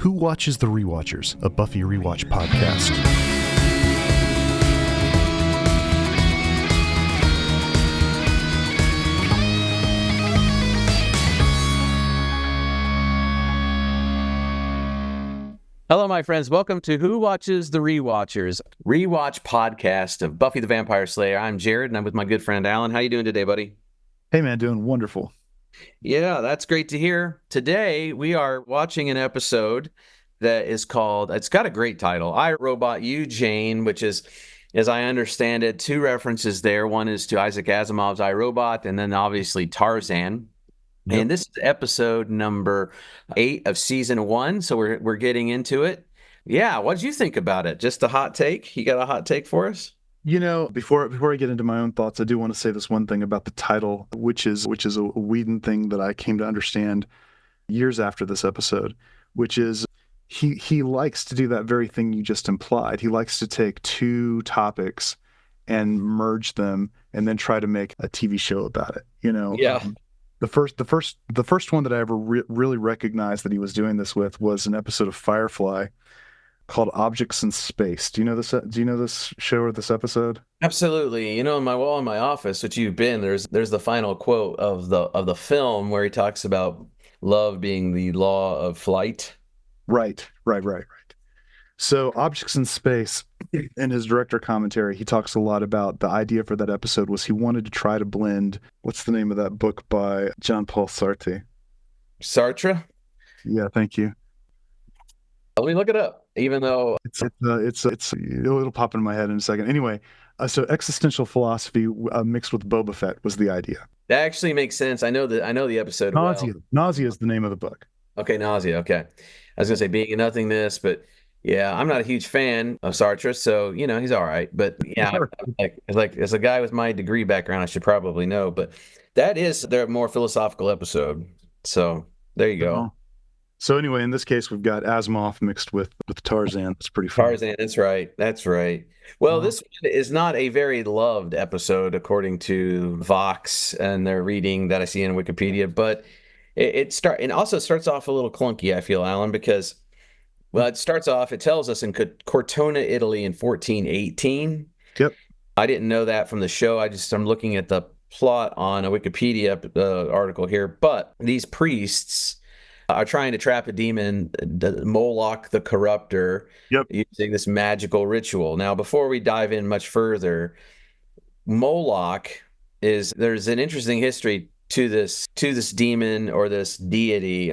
Who Watches the Rewatchers, a Buffy rewatch podcast. Hello, my friends. Welcome to Who Watches the Rewatchers, rewatch podcast of Buffy the Vampire Slayer. I'm Jarrod, and I'm with my good friend Alan. How you doing today, buddy? Hey, man, doing wonderful. Yeah, that's great to hear. Today, we are watching an episode that is called, it's got a great title, I, Robot, You, Jane, which is, as I understand it, two references there. One is to Isaac Asimov's I, Robot, and then obviously Tarzan. Yep. And this is episode number 8 of season 1, so we're getting into it. Yeah, what did you think about it? Just a hot take? You got a hot take for us? You know, before I get into my own thoughts, I do want to say this one thing about the title, which is a Whedon thing that I came to understand years after this episode, which is he likes to do that very thing you just implied. He likes to take two topics and merge them and then try to make a TV show about it. You know, yeah. The first one that I ever really recognized that he was doing this with was an episode of Firefly called Objects in Space. Do you know this? Do you know this show or this episode? Absolutely. You know, on my wall in my office, which you've been, there's the final quote of the film where he talks about love being the law of flight. Right. So Objects in Space, in his director commentary, he talks a lot about the idea for that episode was he wanted to try to blend, what's the name of that book by Jean-Paul Sartre? Sartre? Yeah, thank you. Let me look it up, even though it'll pop in my head in a second. Anyway, so existential philosophy mixed with Boba Fett was the idea. That actually makes sense. I know the episode. Nausea. Well. Nausea is the name of the book. Okay, Nausea. Okay. I was going to say Being in Nothingness, but yeah, I'm not a huge fan of Sartre, so, you know, he's all right. But yeah, like as a guy with my degree background, I should probably know. But that is their more philosophical episode. So there you go. So anyway, in this case, we've got Asimov mixed with Tarzan. It's pretty fun. Tarzan, that's right. Well, this one is not a very loved episode, according to Vox and their reading that I see in Wikipedia, but it also starts off a little clunky, I feel, Alan, because, well, it starts off, it tells us in Cortona, Italy in 1418. Yep. I didn't know that from the show. I'm looking at the plot on a Wikipedia article here, but these priests are trying to trap a demon, Moloch the Corruptor, using this magical ritual. Now, before we dive in much further, Moloch there's an interesting history to this demon or this deity.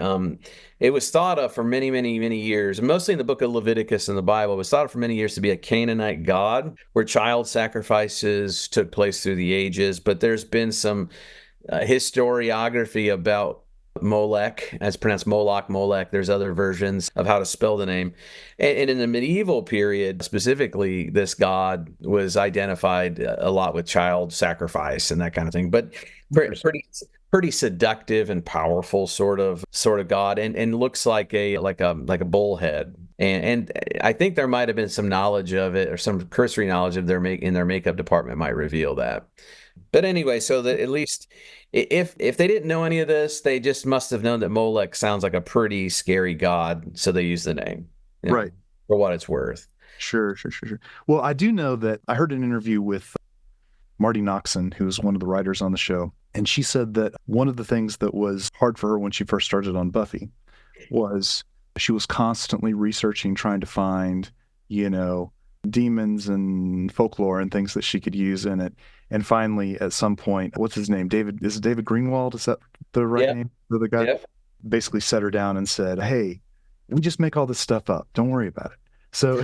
It was thought of for many, many, many years, mostly in the book of Leviticus in the Bible, it was thought of for many years to be a Canaanite god where child sacrifices took place through the ages. But there's been some historiography about Molech, as pronounced Molech. There's other versions of how to spell the name. And in the medieval period, specifically, this god was identified a lot with child sacrifice and that kind of thing. But pretty seductive and powerful sort of god, and looks like a bullhead. And I think there might have been some knowledge of it, or some cursory knowledge of their makeup department might reveal that. But anyway, so that at least if they didn't know any of this, they just must have known that Molech sounds like a pretty scary god, so they used the name, right? For what it's worth. Sure. Well, I do know that I heard an interview with Marty Noxon, who's one of the writers on the show, and she said that one of the things that was hard for her when she first started on Buffy was she was constantly researching, trying to find, demons and folklore and things that she could use in it. And finally, at some point, what's his name? Is it David Greenwald? Is that the right name? The guy basically set her down and said, "Hey, we just make all this stuff up. Don't worry about it." So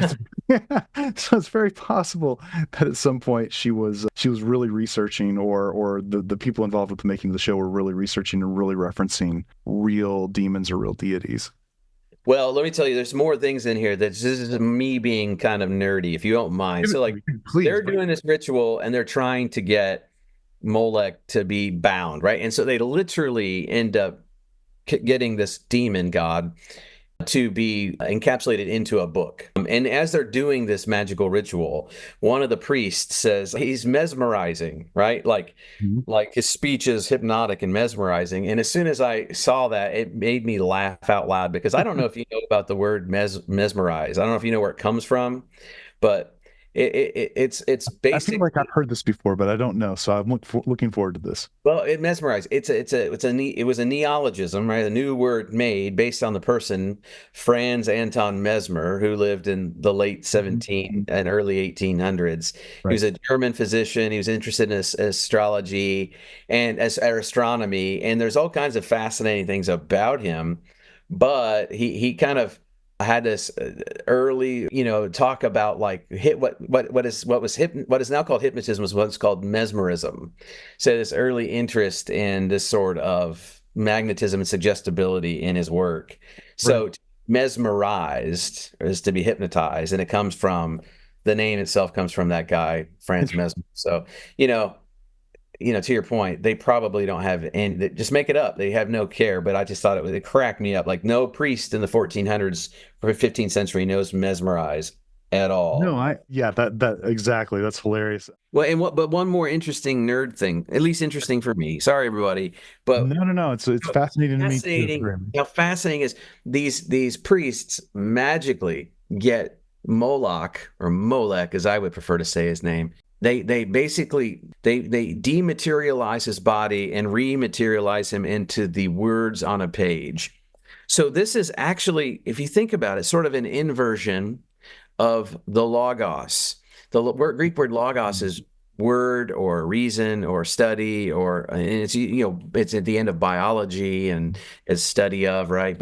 it's very possible that at some point she was really researching, or the people involved with the making of the show were really researching and really referencing real demons or real deities. Well, let me tell you, there's more things in here this is me being kind of nerdy, if you don't mind. So, they're doing this ritual, and they're trying to get Molech to be bound, right? And so they literally end up getting this demon god to be encapsulated into a book. And as they're doing this magical ritual, one of the priests says he's mesmerizing, right? Mhm. Like his speech is hypnotic and mesmerizing. And as soon as I saw that, it made me laugh out loud because I don't know if you know about the word mesmerize. I don't know if you know where it comes from, but it's I feel like I've basically. heard this before, but I don't know. So I'm looking forward to this. Well, it mesmerized. It was a neologism, right? A new word made based on the person Franz Anton Mesmer, who lived in the late Mhm. 17 Mhm. and early 1800s. He Right. was a German physician. He was interested in astrology and as astronomy, and there's all kinds of fascinating things about him. But he kind of had this early, talk about like hit what is now called hypnotism was once called mesmerism. So this early interest in this sort of magnetism and suggestibility in his work. Right. So mesmerized is to be hypnotized, and it comes from the name itself comes from that guy Franz Interesting. Mesmer. So to your point, they probably don't have any, just make it up. They have no care, but I just thought it cracked me up. Like no priest in the 1400s or 15th century knows mesmerize at No, all. yeah, that exactly. That's hilarious. Well, but one more interesting nerd thing, at least interesting for me. Sorry, everybody, but No, no, no. It's how fascinating to me too, fascinating, Grim. how fascinating is these priests magically get Moloch or Molech, as I would prefer to say his name. They basically they dematerialize his body and rematerialize him into the words on a page. So this is actually, if you think about it, sort of an inversion of the logos. The Greek word logos is word or reason or study, or and it's at the end of biology and it's study of, right?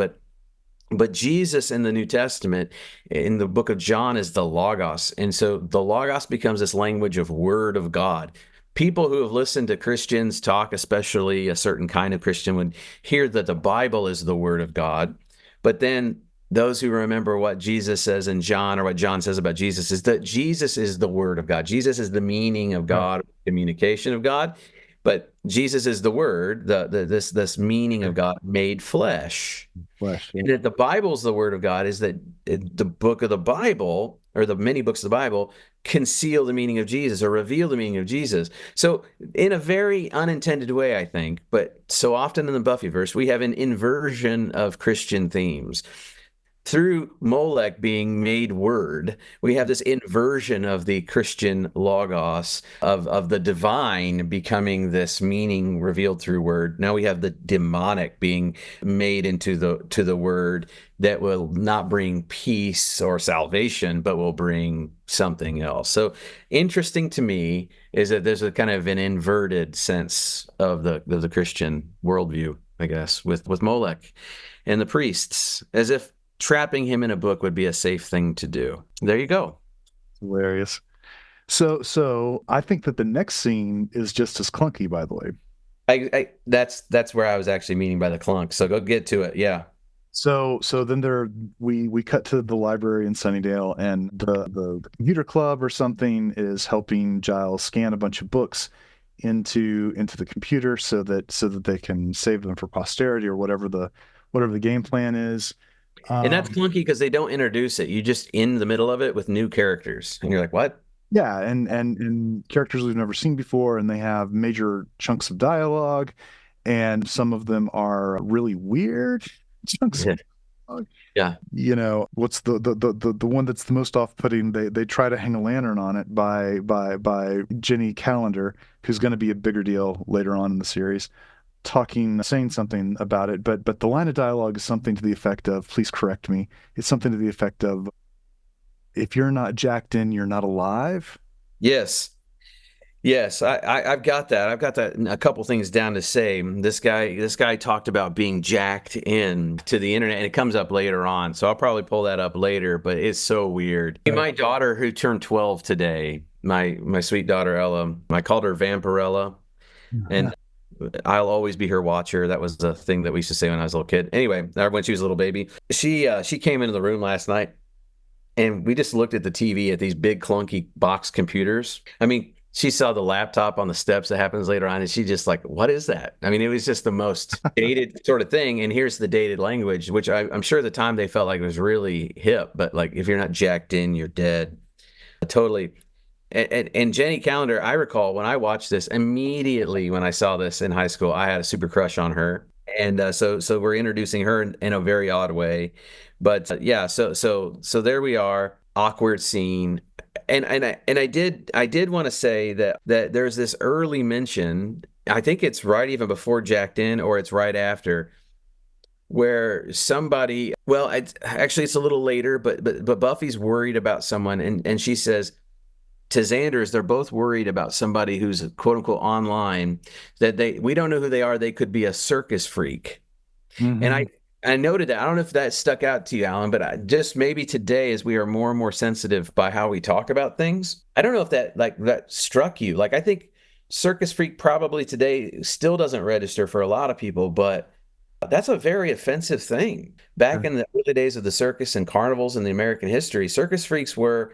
But Jesus in the New Testament, in the book of John, is the Logos. And so the Logos becomes this language of word of God. People who have listened to Christians talk, especially a certain kind of Christian, would hear that the Bible is the word of God. But then those who remember what Jesus says in John, or what John says about Jesus, is that Jesus is the word of God. Jesus is the meaning of Right. God, communication of God. But Jesus is the word, this meaning of Okay. God made flesh. Flesh. Yeah. And that the Bible's the word of God is that the book of the Bible, or the many books of the Bible, conceal the meaning of Jesus or reveal the meaning of Jesus. So, in a very unintended way, I think, but so often in the Buffyverse, we have an inversion of Christian themes. Through Molech being made word, we have this inversion of the Christian logos, of the divine becoming this meaning revealed through word. Now we have the demonic being made into the word that will not bring peace or salvation, but will bring something else. So interesting to me is that there's a kind of an inverted sense of the Christian worldview, I guess, with Molech and the priests, as if trapping him in a book would be a safe thing to do. There you go. Hilarious. So I think that the next scene is just as clunky, by the way. That's where I was actually meaning by the clunk. So go get to it. Yeah. So then we cut to the library in Sunnydale, and the computer club or something is helping Giles scan a bunch of books into the computer so that they can save them for posterity or whatever the game plan is. And that's Um, clunky because they don't introduce it. You just in the middle of it with new characters. And you're like, what? yeah, and characters we've never seen before, and they have major chunks of dialogue, and some of them are really weird chunks of Yeah. dialogue. Yeah. What's the one that's the most off-putting? They try to hang a lantern on it by Jenny Calendar, who's going to be a bigger deal later on in the series, saying something about it, but the line of dialogue is something to the effect of, please correct me. It's something to the effect of, if you're not jacked in, you're not alive. Yes. Yes, I've got that. I've got that a couple things down to say. This guy talked about being jacked in to the internet, and it comes up later on. So I'll probably pull that up later, but it's so weird. Right. My daughter, who turned 12 today, my sweet daughter Ella, I called her Vampirella, and I'll always be her watcher. That was the thing that we used to say when I was a little kid. Anyway, or when she was a little baby, she came into the room last night, and we just looked at the TV at these big clunky box computers. I mean, she saw the laptop on the steps that happens later on, and she just like, what is that? I mean, it was just the most dated sort of thing. And here's the dated language, which I'm sure at the time they felt like it was really hip, but like if you're not jacked in, you're dead. Totally. And Jenny Calendar, I recall when I watched this immediately when I saw this in high school, I had a super crush on her. And so we're introducing her in a very odd way. But yeah, so there we are, awkward scene. And I did want to say that there's this early mention. I think it's right even before Jacked In, or it's right after, where somebody, well, it's a little later, but Buffy's worried about someone, and she says to Xander's, they're both worried about somebody who's quote unquote online, that we don't know who they are. They could be a circus freak. And I noted that. I don't know if that stuck out to you, Alan, but just maybe today, as we are more and more sensitive by how we talk about things, I don't know if that struck you. Like, I think circus freak probably today still doesn't register for a lot of people, but that's a very offensive thing. Back Sure. in the early days of the circus and carnivals in the American history, circus freaks were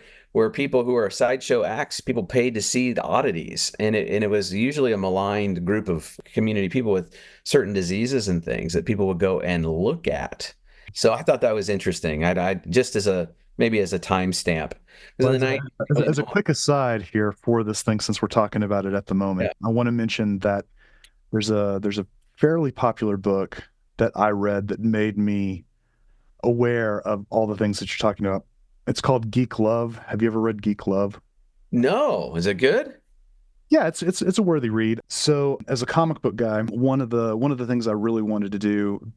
people who are sideshow acts, people paid to see the oddities. And it was usually a maligned group of community people with certain diseases and things that people would go and look at. So I thought that was interesting. I just as a maybe as a timestamp. Well, Because in the night, as a quick aside here for this thing, since we're talking about it at the moment, yeah. I want to mention that there's a fairly popular book that I read that made me aware of all the things that you're talking about. It's called Geek Love. Have you ever read Geek Love? No, is it good? Yeah, it's a worthy read. So, as a comic book guy, one of the things I really wanted to do,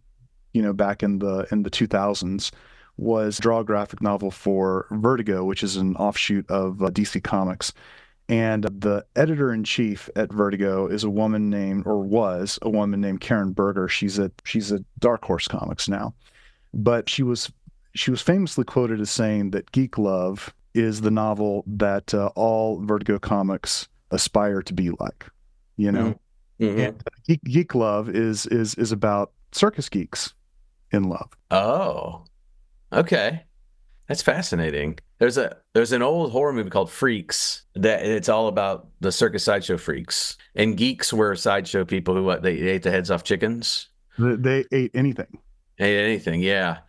back in the 2000s, was draw a graphic novel for Vertigo, which is an offshoot of DC Comics. And the editor-in-chief at Vertigo is a woman named, or was a woman named Karen Berger. She's at Dark Horse Comics now. But she was famously quoted as saying that Geek Love is the novel that all Vertigo comics aspire to be like, you know. Mm-hmm. And Geek Love is about circus geeks in love. Oh, okay. That's fascinating. There's an old horror movie called Freaks that it's all about the circus sideshow freaks. And geeks were sideshow people who they ate the heads off chickens. They ate anything. Ate anything, yeah.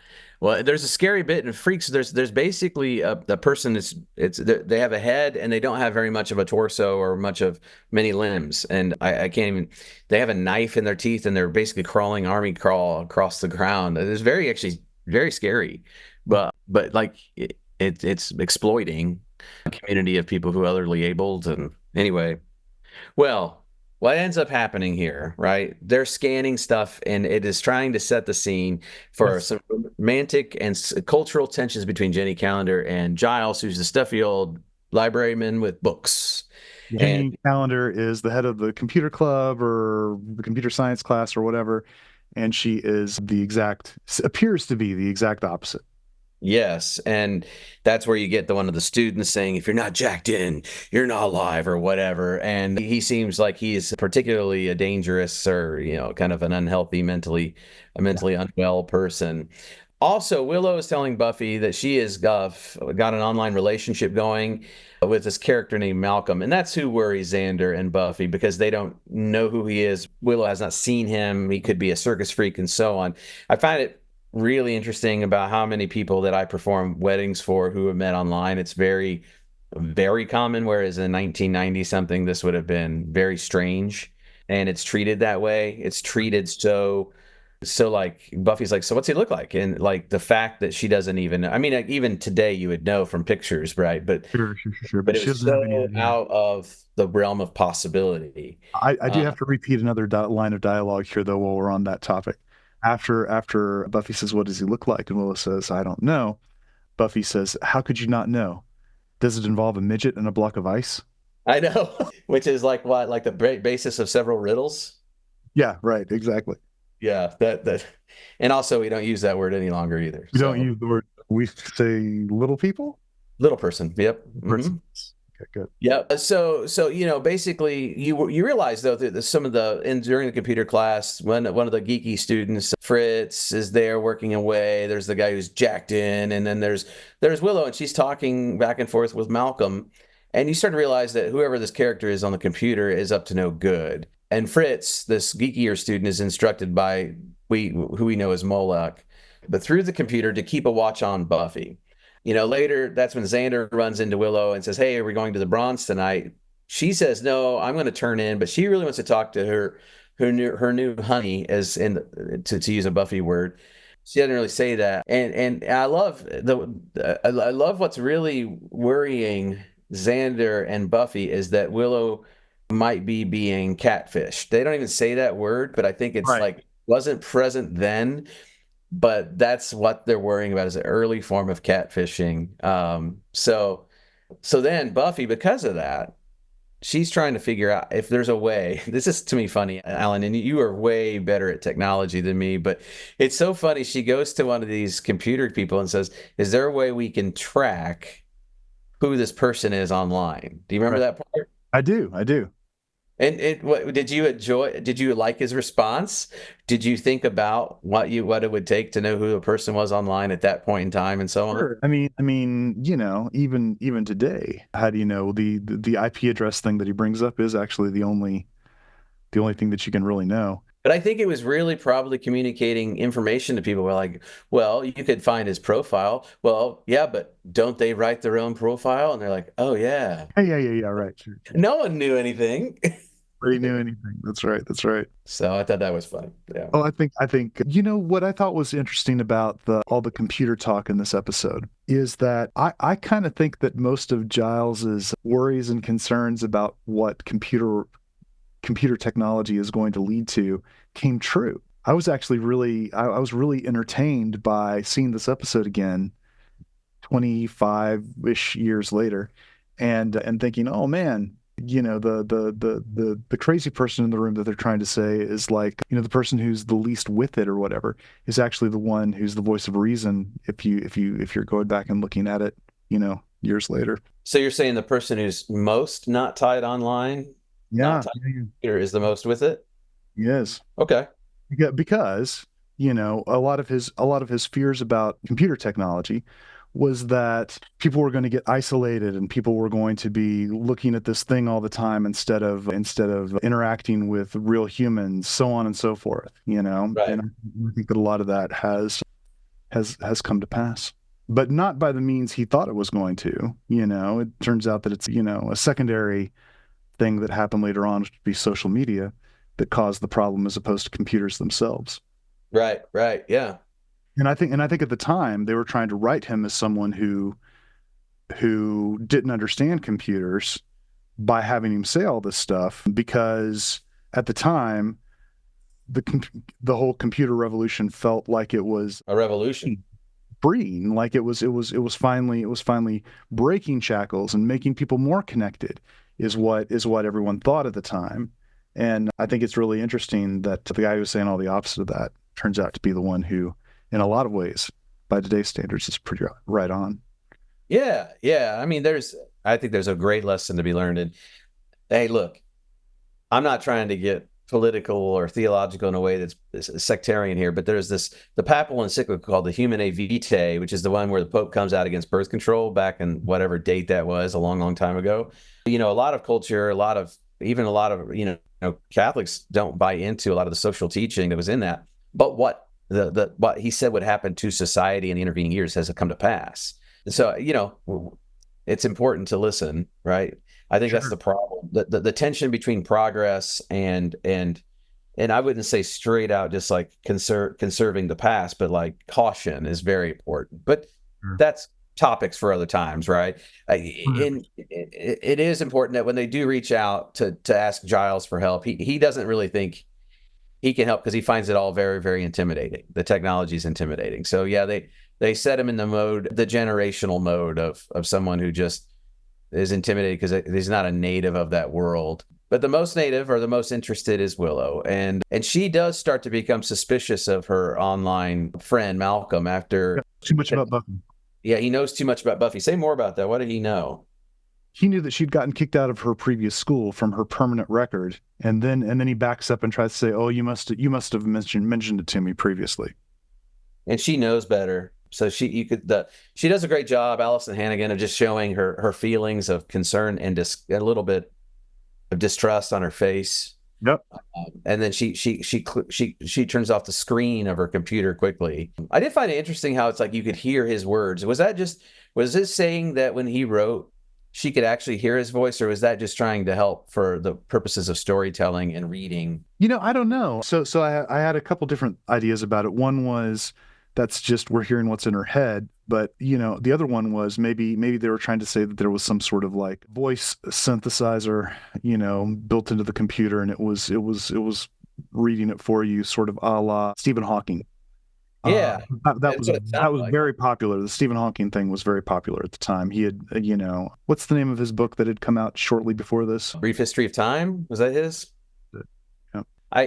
Well, there's a scary bit in Freaks. There's basically a person they have a head and they don't have very much of a torso or much of many limbs. And I can't even, they have a knife in their teeth and they're basically crawling army crawl across the ground. It's actually very scary. But like it's exploiting a community of people who are otherly abled. And anyway, well, what ends up happening here, right? They're scanning stuff, and it is trying to set the scene for Yes. some romantic and cultural tensions between Jenny Calendar and Giles, who's the stuffy old libraryman with books. And Jenny Calendar is the head of the computer club or the computer science class or whatever, and she appears to be the exact opposite. yes, and that's where you get one of the students saying, if you're not jacked in, you're not alive or whatever. And he seems like he is particularly a dangerous or, kind of an unhealthy, mentally unwell person. Also, Willow is telling Buffy that she has got an online relationship going with this character named Malcolm. And that's who worries Xander and Buffy because they don't know who he is. Willow has not seen him. He could be a circus freak and so on. I find it really interesting about how many people that I perform weddings for who have met online. It's very, very common, whereas in 1990 something, this would have been very strange. And it's treated that way. It's treated so like Buffy's like, so what's he look like? And like the fact that she doesn't even, I mean, like, even today you would know from pictures, right? But Sure. but But it she was doesn't have any so idea. out of the realm of possibility. I do have to repeat another line of dialogue here, though, while we're on that topic. After Buffy says, "What does he look like?" and Willow says, "I don't know." Buffy says, "How could you not know? Does it involve a midget and a block of ice?" I know, which is like what, like the basis of several riddles. Yeah, right, exactly. Yeah, that, and also we don't use that word any longer either. We don't So use the word. We say little people. little person. Yep. Person. Okay, good. Yeah. So basically, you realize though that some of during the computer class, when one of the geeky students, Fritz, is there working away. There's the guy who's jacked in, and then there's Willow, and she's talking back and forth with Malcolm, And you start to realize that whoever this character is on the computer is up to no good. And Fritz, this geekier student, is instructed by who we know as Moloch, but through the computer to keep a watch on Buffy. Later, that's when Xander runs into Willow and says, "Hey, are we going to the Bronze tonight?" She says, "No, I'm going to turn in," but she really wants to talk to her new honey, as in to use a Buffy word. She doesn't really say that, and I love what's really worrying Xander and Buffy is that Willow might be being catfished. They don't even say that word, but I think it's Right. like wasn't present then, but that's what they're worrying about is an early form of catfishing. So then Buffy, because of that, she's trying to figure out if there's a way. This is to me funny, Alan, and you are way better at technology than me, but it's so funny. She goes to one of these computer people and says, "Is there a way we can track who this person is online?" Do you remember Right. that part? I do. I do. And what did you enjoy? Did you like his response? Did you think about what it would take to know who a person was online at that point in time and so on? Sure. I mean, even today, how do you know the IP address thing that he brings up is actually the only thing that you can really know. But I think it was really probably communicating information to people. We're like, well, you could find his profile. Well, yeah, but don't they write their own profile? And they're like, oh, yeah. Yeah. Right. Sure. No one knew anything. Already knew anything. That's right. That's right. So I thought that was funny. Yeah. Oh, I think what I thought was interesting about all the computer talk in this episode is that I kind of think that most of Giles's worries and concerns about what computer technology is going to lead to came true. I was really entertained by seeing this episode again 25-ish years later and thinking, oh man, the crazy person in the room that they're trying to say is like, the person who's the least with it or whatever is actually the one who's the voice of reason if you're going back and looking at it, years later. So you're saying the person who's most not tied online, not Yeah, tied to the computer, is the most with it? yes. Okay. Because a lot of his fears about computer technology was that people were going to get isolated and people were going to be looking at this thing all the time instead of interacting with real humans, so on and so forth, Right. and I think that a lot of that has come to pass, but not by the means he thought it was going to. It turns out that it's a secondary thing that happened later on, which would be social media, that caused the problem as opposed to computers themselves. Right. Right. Yeah. And I think at the time they were trying to write him as someone who didn't understand computers by having him say all this stuff, because at the time the whole computer revolution felt like it was A revolution. freeing, like it was finally breaking shackles and making people more connected, is what everyone thought at the time. And I think it's really interesting that the guy who was saying all the opposite of that turns out to be the one who, in a lot of ways, by today's standards, is pretty right on. Yeah. Yeah. I mean, I think there's a great lesson to be learned. And hey, look, I'm not trying to get political or theological in a way that's sectarian here, but there's the papal encyclical called the Humanae Vitae, which is the one where the Pope comes out against birth control back in whatever date that was, a long, long time ago. A lot of culture, even a lot of, Catholics don't buy into a lot of the social teaching that was in that. But what he said would happen to society in the intervening years has come to pass. So, it's important to listen, right? I think that's Sure. the problem. The tension between progress and I wouldn't say straight out just like conserving the past, but like caution is very important. But Sure. that's topics for other times, right? Right. And it is important that when they do reach out to ask Giles for help, he doesn't really think he can help because he finds it all very, very intimidating. The technology is intimidating. So yeah, they set him in the generational mode of someone who just is intimidated because he's not a native of that world. But the most native or the most interested is Willow, and she does start to become suspicious of her online friend Malcolm after. Too much about Buffy. Yeah, he knows too much about Buffy. Say more about that. What did he know? He knew that she'd gotten kicked out of her previous school from her permanent record, and then he backs up and tries to say, "Oh, you must have mentioned it to me previously." And she knows better. So she does a great job, Allison Hannigan, of just showing her feelings of concern and just a little bit of distrust on her face. Yep. And then she turns off the screen of her computer quickly. I did find it interesting how it's like you could hear his words. Was this saying that when he wrote, she could actually hear his voice, or was that just trying to help for the purposes of storytelling and reading? I don't know. So I had a couple different ideas about it. One was that's just we're hearing what's in her head, but the other one was maybe they were trying to say that there was some sort of like voice synthesizer, built into the computer, and it was reading it for you, sort of a la Stephen Hawking. Yeah, That was very popular. The Stephen Hawking thing was very popular at the time. He had, what's the name of his book that had come out shortly before this? Brief History of Time, was that his? Yeah. I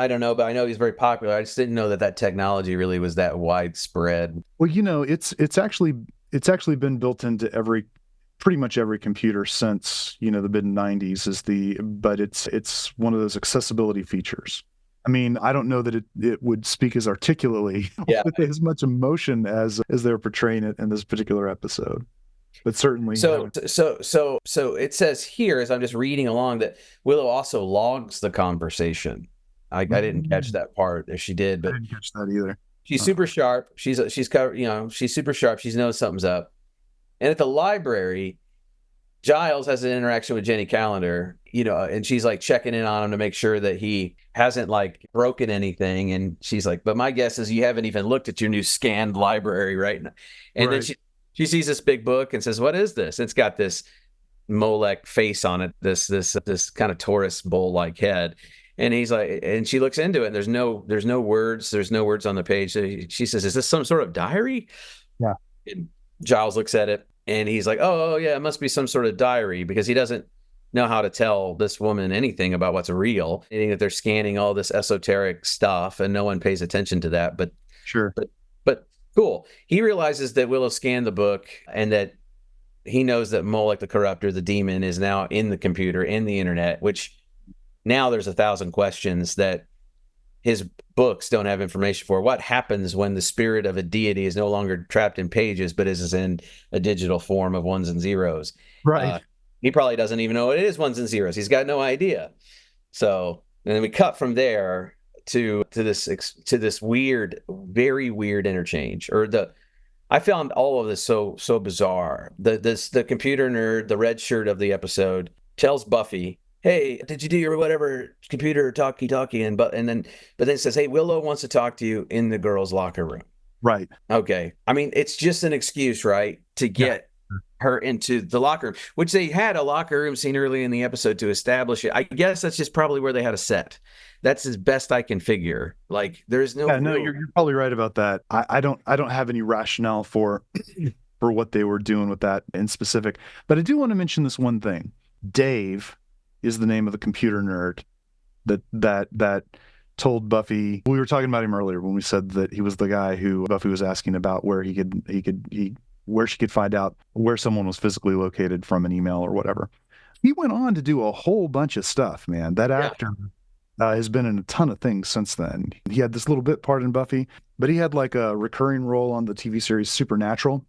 don't know, but I know he's very popular. I just didn't know that technology really was that widespread. Well, it's actually been built into pretty much every computer since, the mid 90s but it's one of those accessibility features. I mean, I don't know that it would speak as articulately with as much emotion as they're portraying it in this particular episode. But certainly. So it says here, as I'm just reading along, that Willow also logs the conversation. I didn't catch that part if she did, but I didn't catch that either. She's super sharp. She's covered, she's super sharp. She knows something's up. And at the library, Giles has an interaction with Jenny Calendar, and she's like checking in on him to make sure that he hasn't like broken anything. And she's like, but my guess is you haven't even looked at your new scanned library right now. And then she sees this big book and says, what is this? It's got this Molech face on it, this kind of Taurus bull-like head. And he's like, and she looks into it, and there's no words on the page. So she says, is this some sort of diary? Yeah. And Giles looks at it, and he's like, oh yeah, it must be some sort of diary, because he doesn't know how to tell this woman anything about what's real. Meaning that they're scanning all this esoteric stuff, and no one pays attention to that. But sure. But cool. He realizes that Willow scanned the book, and that he knows that Molech the Corruptor, the demon, is now in the computer, in the internet, which now there's 1,000 questions that his books don't have information for. What happens when the spirit of a deity is no longer trapped in pages, but is in a digital form of ones and zeros? Right. He probably doesn't even know what it is, ones and zeros. He's got no idea. So, and then we cut from there to this weird, very weird interchange. I found all of this so bizarre. The computer nerd, the red shirt of the episode, tells Buffy, hey, did you do your whatever computer talkie? But then it says, hey, Willow wants to talk to you in the girls' locker room. Right. Okay. I mean, it's just an excuse, right, to get her into the locker room, which they had a locker room scene early in the episode to establish it. I guess that's just probably where they had a set. That's as best I can figure. Like, there's no. Yeah, no, you're probably right about that. I don't have any rationale for what they were doing with that in specific, but I do want to mention this one thing. Dave is the name of the computer nerd that told Buffy. We were talking about him earlier when we said that he was the guy who Buffy was asking about where where she could find out where someone was physically located from an email or whatever. He went on to do a whole bunch of stuff, man. That actor has been in a ton of things since then. He had this little bit part in Buffy, but he had like a recurring role on the TV series Supernatural.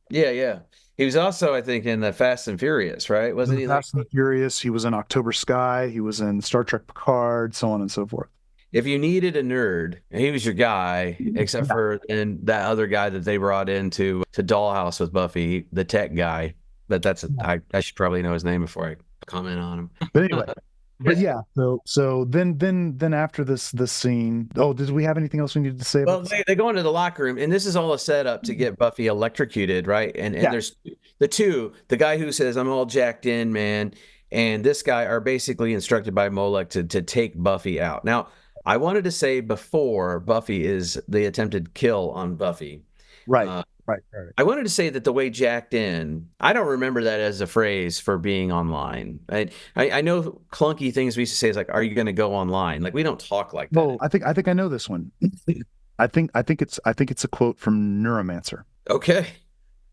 Yeah. He was also, I think, in the Fast and Furious, right? Wasn't he? Fast and Furious. He was in October Sky. He was in Star Trek Picard, so on and so forth. If you needed a nerd, he was your guy, except for that other guy that they brought into Dollhouse with Buffy, the tech guy. But I should probably know his name before I comment on him. But anyway, but yeah. So then after this scene, did we have anything else we needed to say about this? They go into the locker room, and this is all a setup to get Buffy electrocuted, right? And there's the guy who says, I'm all jacked in, man, and this guy are basically instructed by Molech to take Buffy out. Now, I wanted to say before Buffy is the attempted kill on Buffy. Right. Right. I wanted to say that the way jacked in, I don't remember that as a phrase for being online. I know clunky things we used to say is like, are you going to go online? Like, we don't talk like that. Well, I think I know this one. I think it's a quote from Neuromancer. Okay.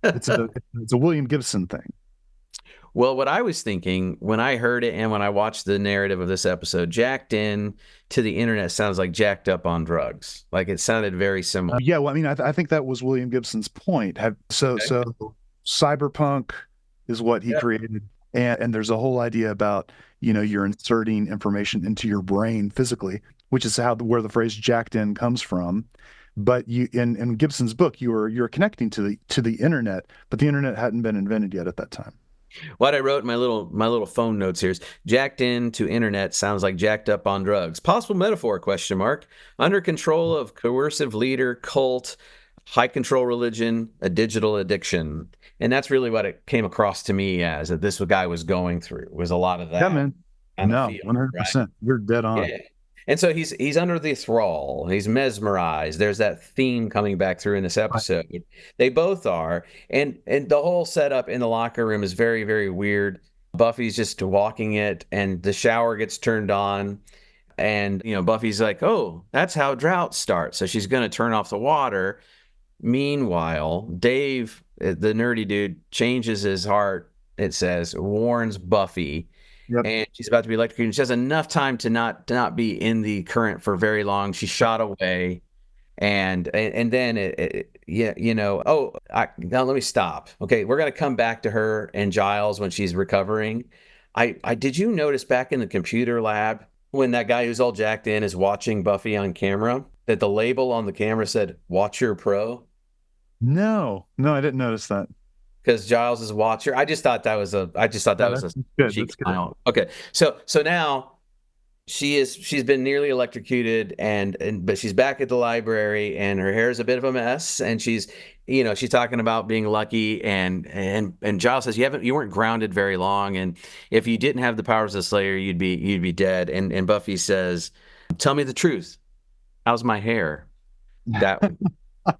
It's a William Gibson thing. Well, what I was thinking when I heard it and when I watched the narrative of this episode, jacked in to the internet sounds like jacked up on drugs. Like it sounded very similar. Yeah, well, I mean, I think that was William Gibson's point. Okay. So cyberpunk is what he Yeah. created, and there's a whole idea about, you're inserting information into your brain physically, which is where the phrase "jacked in" comes from. But in Gibson's book, you're connecting to the internet, but the internet hadn't been invented yet at that time. What I wrote in my little phone notes here is jacked into internet sounds like jacked up on drugs. Possible metaphor, question mark. Under control of coercive leader, cult, high control religion, a digital addiction. And that's really what it came across to me as that this guy was going through was a lot of Yeah, that man. kind of No, feel, right? 100%. You're dead on. Yeah. And so he's under the thrall. He's mesmerized. There's that theme coming back through in this Right. episode. They both are. And the whole setup in the locker room is very, very weird. Buffy's just walking it and the shower gets turned on. And, Buffy's like, oh, that's how drought starts. So she's going to turn off the water. Meanwhile, Dave, the nerdy dude, changes his heart, it says, warns Buffy Yep. and she's about to be electrocuted. She has enough time to not be in the current for very long. She's shot away, and then yeah, Oh, now let me stop. Okay, we're gonna come back to her and Giles when she's recovering. I did you notice back in the computer lab when that guy who's all jacked in is watching Buffy on camera that the label on the camera said "Watcher Pro" No, I didn't notice that. because Giles is a watcher. I just thought that Yeah, was that's a good. cheeky That's good. smile. Okay, so now she's been nearly electrocuted and but she's back at the library and her hair is a bit of a mess and she's talking about being lucky and Giles says you weren't grounded very long and if you didn't have the powers of the Slayer you'd be dead and Buffy says, tell me the truth, how's my hair? that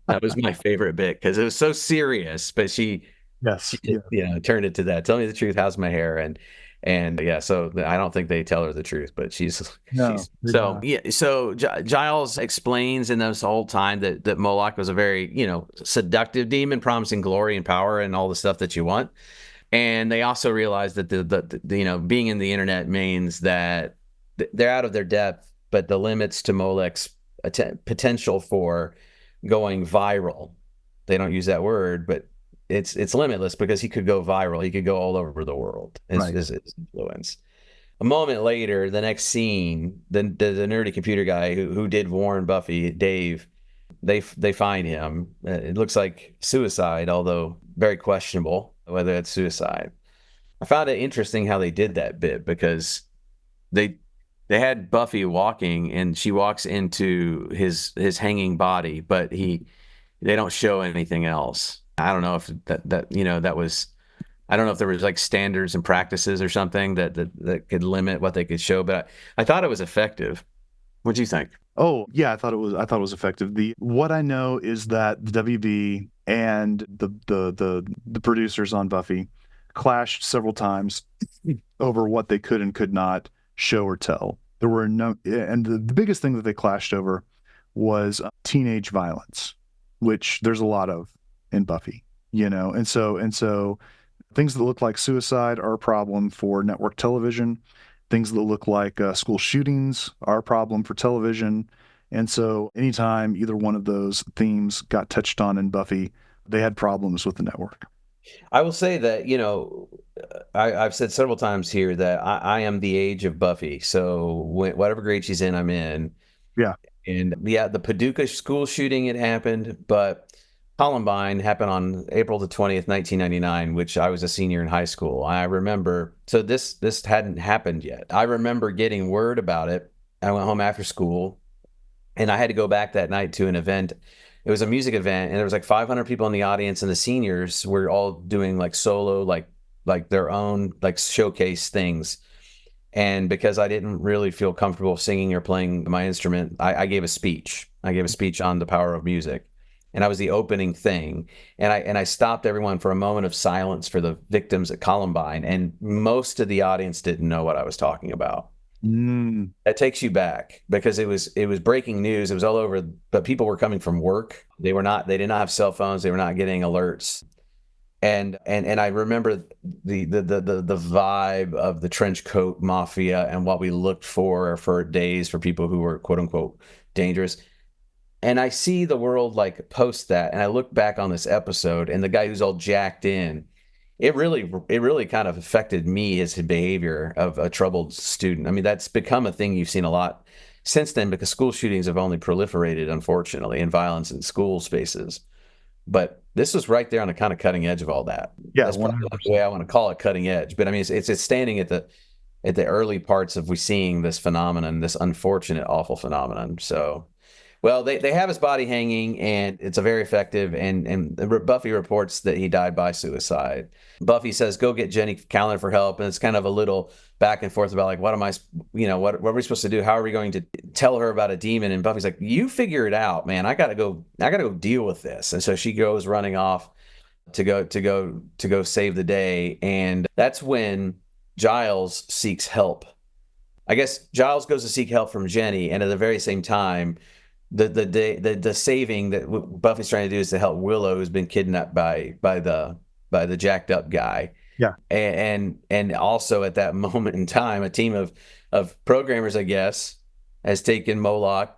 that was my favorite bit because it was so serious but she Yes. just, Yeah. turned it to that. Tell me the truth. How's my hair? And yeah, so I don't think they tell her the truth, but No, she's they so don't. yeah. So Giles explains in this whole time that Moloch was a very seductive demon, promising glory and power and all the stuff that you want. And they also realize that the being in the internet means that they're out of their depth, but the limits to Molech's potential for going viral. They don't use that word, but it's limitless because he could go viral. He could go all over the world. Right. His influence. A moment later, the next scene, the nerdy computer guy who did warn Buffy, Dave, they find him. It looks like suicide, although very questionable whether it's suicide. I found it interesting how they did that bit because they they had Buffy walking and she walks into his hanging body, but they don't show anything else. I don't know if that was I don't know if there was like standards and practices or something that could limit what they could show, but I thought it was effective. What do you think? Oh, yeah, I thought it was effective. What I know is that the WB and the producers on Buffy clashed several times over what they could and could not show or tell. There were no, and the biggest thing that they clashed over was teenage violence, which there's a lot of in Buffy, and so things that look like suicide are a problem for network television. Things that look like school shootings are a problem for television. And so anytime either one of those themes got touched on in Buffy, they had problems with the network. I will say that, I've said several times here that I am the age of Buffy. So whatever grade she's in, I'm in. Yeah. And yeah, the Paducah school shooting had happened, but Columbine happened on April the 20th, 1999, which I was a senior in high school. I remember, so this hadn't happened yet. I remember getting word about it. I went home after school and I had to go back that night to an event. It was a music event and there was like 500 people in the audience and the seniors were all doing like solo, like their own like showcase things. And because I didn't really feel comfortable singing or playing my instrument, I gave a speech. I gave a speech on the power of music. And I was the opening thing. And I stopped everyone for a moment of silence for the victims at Columbine. And most of the audience didn't know what I was talking about. Mm, That takes you back because it was breaking news. It was all over, but people were coming from work. They did not have cell phones. They were not getting alerts. And I remember the vibe of the trench coat mafia and what we looked for days for people who were quote unquote dangerous. And I see the world like post that, and I look back on this episode, and the guy who's all jacked in, it really kind of affected me, his behavior of a troubled student. I mean, that's become a thing you've seen a lot since then because school shootings have only proliferated, unfortunately, and violence in school spaces. But this was right there on the kind of cutting edge of all that. Yeah, That's probably not the way 100%. I want to call it, cutting edge. But I mean, it's standing at the early parts of we seeing this phenomenon, this unfortunate, awful phenomenon. So, well, they have his body hanging, and it's a very effective. And Buffy reports that he died by suicide. Buffy says, "Go get Jenny Calendar for help," and it's kind of a little back and forth about like, what am I, what are we supposed to do? How are we going to tell her about a demon? And Buffy's like, "You figure it out, man. I gotta go deal with this." And so she goes running off to go save the day, and that's when Giles seeks help. I guess Giles goes to seek help from Jenny, and at the very same time, the saving that Buffy's trying to do is to help Willow, who's been kidnapped by the jacked up guy. Yeah. And also at that moment in time, a team of programmers, I guess, has taken Molech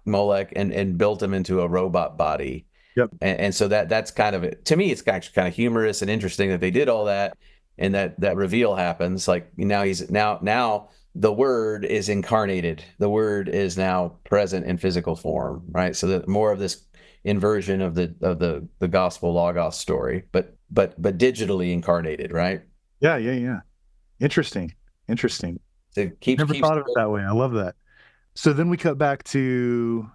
and built him into a robot body. Yep. And so that's kind of it. To me, it's actually kind of humorous and interesting that they did all that, and that reveal happens. Like now the word is incarnated. The word is now present in physical form, right? So that more of this inversion of the gospel logos story, but digitally incarnated, right? Yeah. Interesting. It keeps Never thought of it that way. I love that. So then we cut back to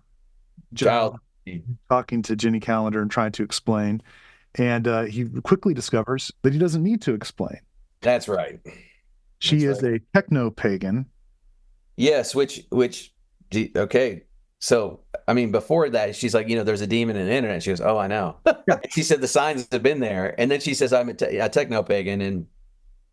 Giles child. talking to Jenny Calendar and trying to explain. And he quickly discovers that he doesn't need to explain. That's right. She That's is right. a techno pagan. Yes, okay. So, I mean, before that, she's like, there's a demon in the internet. She goes, "Oh, I know." Yeah. She said the signs have been there. And then she says, "I'm a techno pagan." And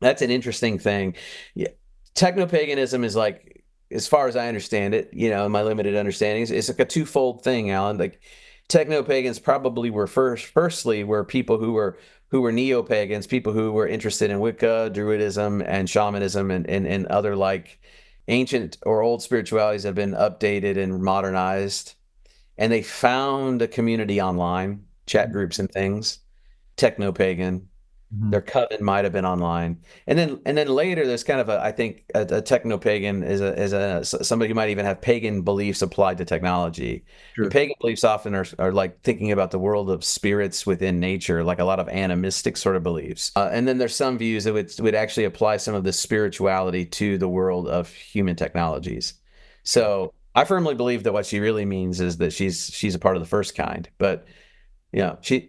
that's an interesting thing. Yeah. Techno paganism is like, as far as I understand it, my limited understandings, it's like a twofold thing, Alan. Like techno pagans probably were firstly were people who were neo pagans, people who were interested in Wicca, Druidism, and shamanism, and other like ancient or old spiritualities have been updated and modernized. And they found a community online, chat groups and things, techno pagan. Mhm. Their coven might have been online, and then later there's kind of I think a techno pagan is somebody who might even have pagan beliefs applied to technology. And Sure. pagan beliefs often are like thinking about the world of spirits within nature, like a lot of animistic sort of beliefs. And then there's some views that would actually apply some of this spirituality to the world of human technologies. So I firmly believe that what she really means is that she's a part of the first kind, but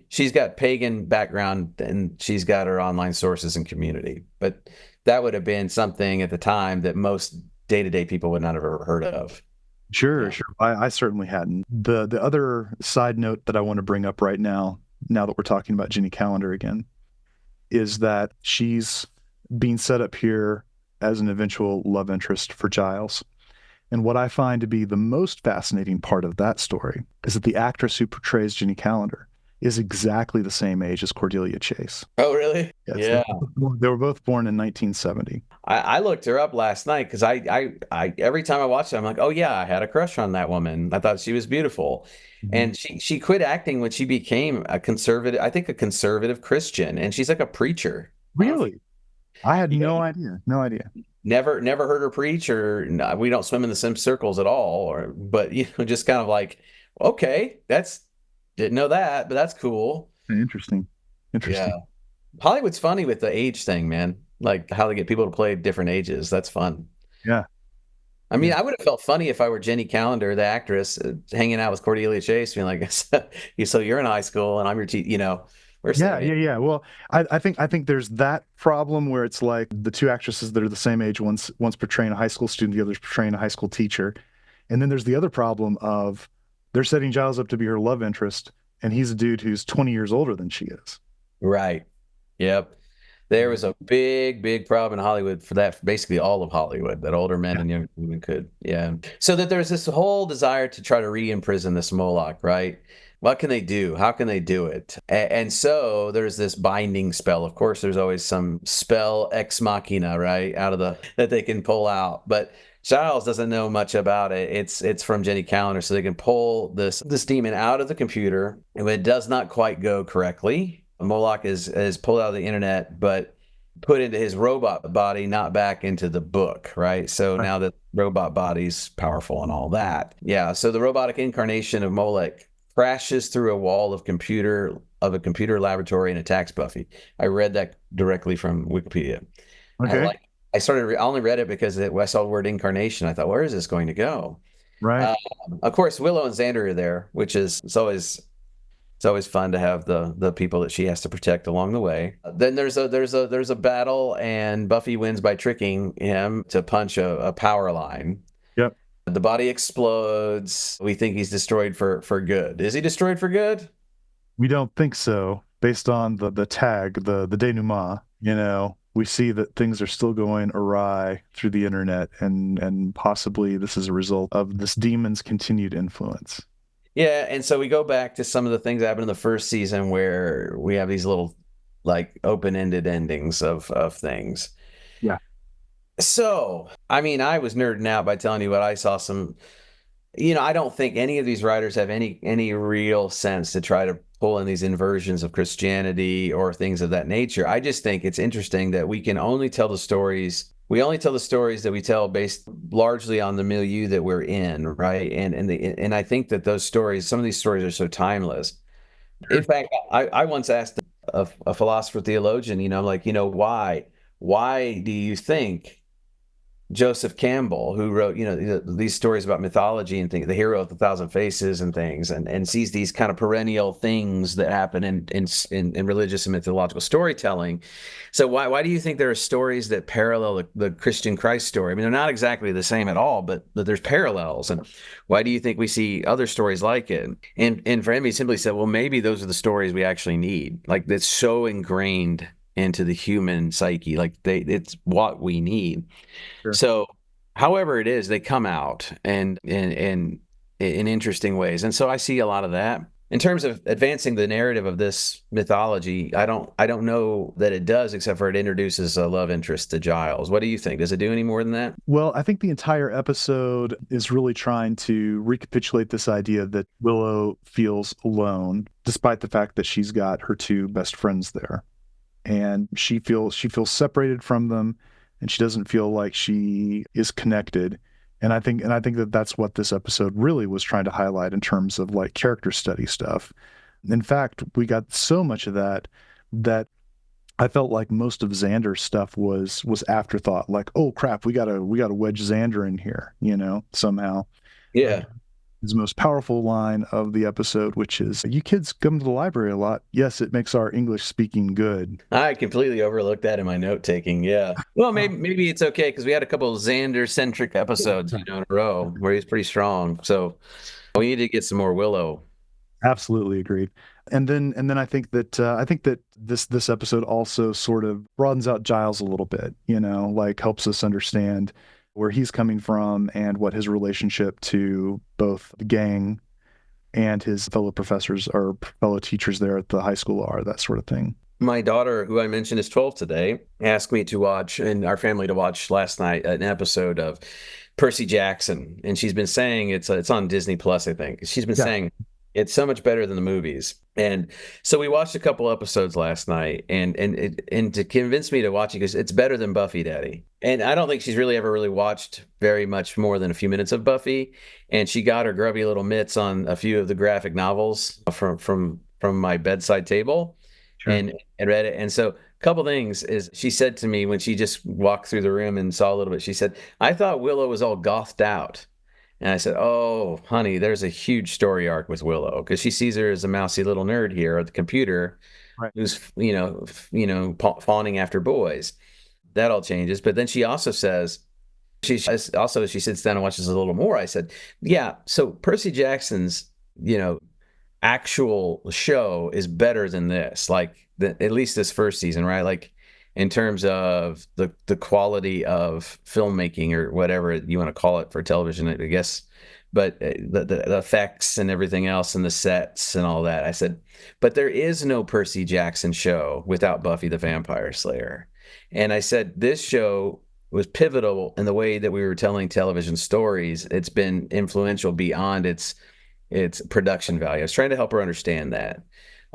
she's got pagan background and she's got her online sources and community. But that would have been something at the time that most day-to-day people would not have ever heard of. Sure, Yeah. sure. I certainly hadn't. The other side note that I want to bring up right now that we're talking about Jenny Calendar again, is that she's being set up here as an eventual love interest for Giles. And what I find to be the most fascinating part of that story is that the actress who portrays Jenny Calendar is exactly the same age as Cordelia Chase. Oh, really? Yes, Yeah. they were both born in 1970. I looked her up last night because I every time I watched it, I'm like, oh yeah, I had a crush on that woman. I thought she was beautiful. Mhm. And she quit acting when she became a conservative, I think a conservative Christian, and she's like a preacher. I don't know if Really? I had you no idea. No idea. never heard her preach, or no, we don't swim in the same circles at all, or but just kind of like, okay, that's didn't know that, but that's cool. Interesting. Yeah. Interesting. Hollywood's funny with the age thing, man. Like how they get people to play different ages. That's fun. Yeah. I mean, Yeah. I would have felt funny if I were Jenny Calendar, the actress, hanging out with Cordelia Chase, being like, "So you're in high school, and I'm your we're Yeah, saying, yeah, yeah. Well, I think there's that problem where it's like the two actresses that are the same age, one's portraying a high school student, the other's portraying a high school teacher. And then there's the other problem of they're setting Giles up to be her love interest, and he's a dude who's 20 years older than she is. right, yep." There was a big problem in Hollywood for that, for basically all of Hollywood, that older men Yeah. and young women could. Yeah. So that there's this whole desire to try to re-imprison this Moloch, right? What can they do? How can they do it? And so there's this binding spell. Of course, there's always some spell ex machina, right, out of the that they can pull out. But Giles doesn't know much about it. It's from Jenny Calendar, so they can pull this demon out of the computer. And it does not quite go correctly. Moloch is pulled out of the internet, but put into his robot body, not back into the book, right? So now that robot body's powerful and all that. Yeah, so the robotic incarnation of Moloch crashes through a wall of a computer laboratory and attacks Buffy. I read that directly from Wikipedia. Okay. I only read it because I saw the word incarnation. I thought, where is this going to go? Right. Of course, Willow and Xander are there, which is it's always fun to have the people that she has to protect along the way. Then there's a battle, and Buffy wins by tricking him to punch a power line. Yep. The body explodes. We think he's destroyed for good. Is he destroyed for good? We don't think so. Based on the tag, the denouement, we see that things are still going awry through the internet, and possibly this is a result of this demon's continued influence. Yeah, and so we go back to some of the things that happened in the first season where we have these little like open-ended endings of things. Yeah. So, I mean, I was nerding out by telling you what I saw some, I don't think any of these writers have any real sense to try to pull in these inversions of Christianity or things of that nature. I just think it's interesting that we only tell the stories that we tell based largely on the milieu that we're in, right? And I think that some of these stories are so timeless. Sure. In fact, I once asked a philosopher theologian, like, why do you think Joseph Campbell, who wrote, these stories about mythology and things, the hero of the thousand faces and things, and sees these kind of perennial things that happen in religious and mythological storytelling. So why do you think there are stories that parallel the Christian Christ story? I mean, they're not exactly the same at all, but there's parallels. And why do you think we see other stories like it? And for him, he simply said, well, maybe those are the stories we actually need. Like, that's so ingrained into the human psyche, like it's what we need. Sure. So, however it is, they come out and in interesting ways, and so I see a lot of that. In terms of advancing the narrative of this mythology, I don't know that it does, except for it introduces a love interest to Giles. What do you think? Does it do any more than that? Well, I think the entire episode is really trying to recapitulate this idea that Willow feels alone, despite the fact that she's got her two best friends there. And she feels separated from them, and she doesn't feel like she is connected. And I think that that's what this episode really was trying to highlight in terms of like character study stuff. In fact, we got so much of that I felt like most of Xander's stuff was afterthought. Like, oh crap, we gotta wedge Xander in here, somehow. Yeah. His most powerful line of the episode, which is, "You kids come to the library a lot. Yes, it makes our English speaking good." I completely overlooked that in my note taking. Yeah. Well, maybe it's okay because we had a couple of Xander centric episodes, in a row where he's pretty strong. So we need to get some more Willow. Absolutely agreed. And then I think that this episode also sort of broadens out Giles a little bit, like helps us understand where he's coming from and what his relationship to both the gang and his fellow professors or fellow teachers there at the high school are, that sort of thing. My daughter, who I mentioned is 12 today, asked me to watch, and our family to watch last night, an episode of Percy Jackson. And she's been saying it's on Disney Plus, I think. She's been saying it's so much better than the movies. And so we watched a couple episodes last night, and to convince me to watch it, because it's better than Buffy, Daddy. And I don't think she's really ever watched very much more than a few minutes of Buffy. And she got her grubby little mitts on a few of the graphic novels from my bedside table. Sure. and read it. And so a couple things is she said to me when she just walked through the room and saw a little bit, she said, "I thought Willow was all gothed out." And I said, "Oh, honey, there's a huge story arc with Willow," because she sees her as a mousy little nerd here at the computer, right, who's fawning after boys. That all changes. But then she also says, she sits down and watches a little more. I said, "Yeah, so Percy Jackson's actual show is better than this. Like at least this first season, right? Like in terms of the quality of filmmaking or whatever you want to call it for television, I guess but the effects and everything else and the sets and all that. I said, but there is no Percy Jackson show without Buffy the Vampire Slayer. And I said, this show was pivotal in the way that we were telling television stories. It's been influential beyond its production value. I was trying to help her understand that.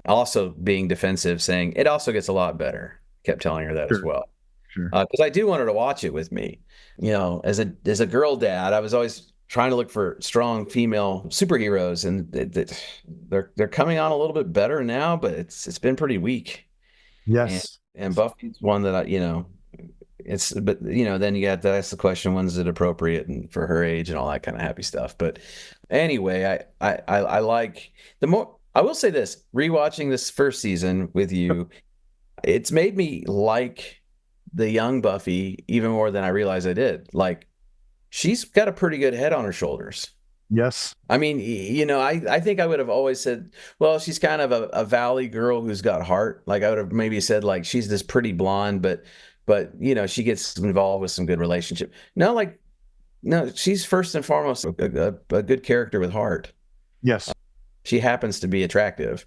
Also being defensive, saying it also gets a lot better. Kept telling her that as well. Sure. Because I do want her to watch it with me. You know, as a girl dad, I was always trying to look for strong female superheroes, and they're coming on a little bit better now, but it's been pretty weak. Yes. And Buffy's one that but then you got to ask the question, when's it appropriate and for her age and all that kind of happy stuff. But anyway, I like the more. I will say this: rewatching this first season with you, it's made me like the young Buffy even more than I realized I did. Like, she's got a pretty good head on her shoulders. Yes. I mean, I think I would have always said, well, she's kind of a valley girl who's got heart. Like, I would have maybe said, like, she's this pretty blonde, but she gets involved with some good relationship. No, she's first and foremost a good character with heart. Yes. She happens to be attractive.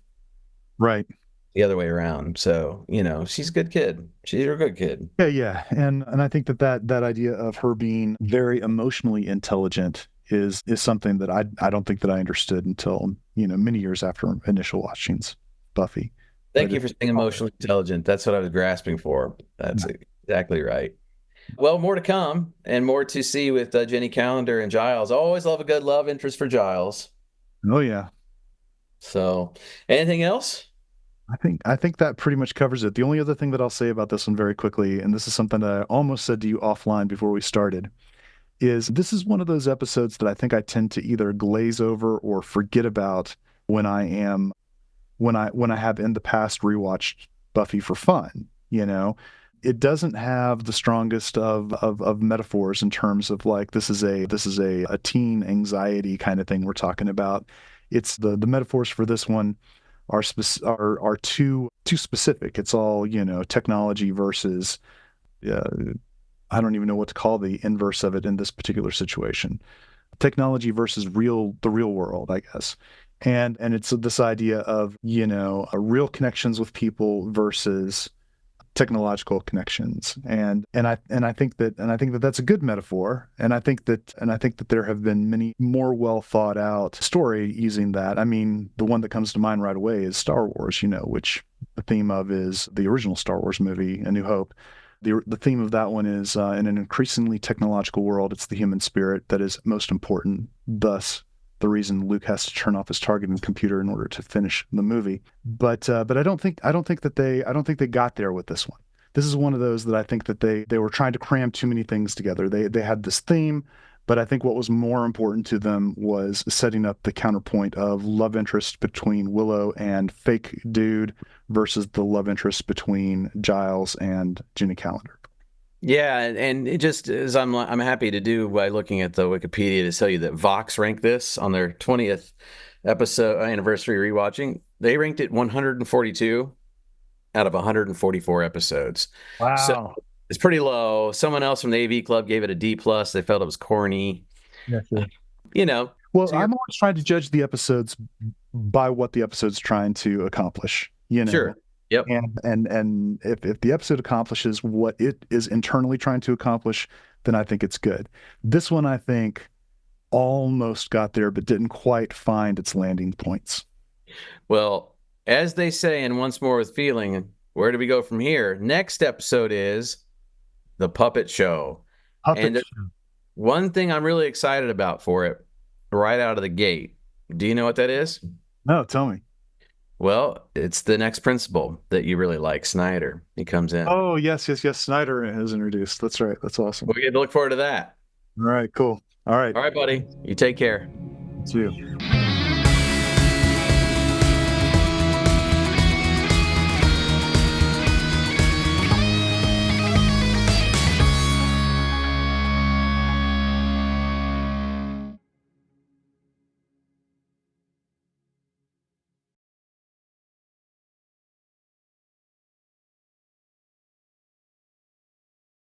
Right. The other way around. So, she's a good kid. She's a good kid. Yeah. And I think that idea of her being very emotionally intelligent is something that I don't think that I understood until, many years after initial watchings Buffy. Thank you for saying emotionally intelligent. That's what I was grasping for. That's exactly right. Well, more to come and more to see with Jenny Calendar and Giles. Always love a good love interest for Giles. Oh, yeah. So, anything else? I think that pretty much covers it. The only other thing that I'll say about this one very quickly, and this is something that I almost said to you offline before we started, is this is one of those episodes that I think I tend to either glaze over or forget about when I have in the past rewatched Buffy for fun. It doesn't have the strongest of metaphors in terms of like this is a teen anxiety kind of thing we're talking about. It's the metaphors for this one are too specific. It's all, technology versus I don't even know what to call the inverse of it in this particular situation. Technology versus the real world, I guess. And it's this idea of, real connections with people versus technological connections. And I think that that's a good metaphor. And I think that there have been many more well thought out story using that. I mean, the one that comes to mind right away is Star Wars, which the theme of is the original Star Wars movie, A New Hope. The theme of that one is in an increasingly technological world, it's the human spirit that is most important. Thus, the reason Luke has to turn off his targeting computer in order to finish the movie. But I don't think they got there with this one. This is one of those that I think that they were trying to cram too many things together. They had this theme, but I think what was more important to them was setting up the counterpoint of love interest between Willow and fake dude versus the love interest between Giles and Jenny Calendar. Yeah, and it just as I'm happy to do by looking at the Wikipedia to tell you that Vox ranked this on their 20th episode anniversary rewatching. They ranked it 142 out of 144 episodes. Wow. So it's pretty low. Someone else from the AV Club gave it a D+. They felt it was corny. Yeah, sure. Well, so I'm always trying to judge the episodes by what the episode's trying to accomplish. Sure. Yep. And if the episode accomplishes what it is internally trying to accomplish, then I think it's good. This one, I think, almost got there, but didn't quite find its landing points. Well, as they say in Once More with Feeling, where do we go from here? Next episode is The Puppet Show. One thing I'm really excited about for it, right out of the gate. Do you know what that is? No, tell me. Well, it's the next principal that you really like, Snyder. He comes in. Oh, yes. Snyder is introduced. That's right. That's awesome. We get to look forward to that. All right, cool. All right. All right, buddy. You take care. See you.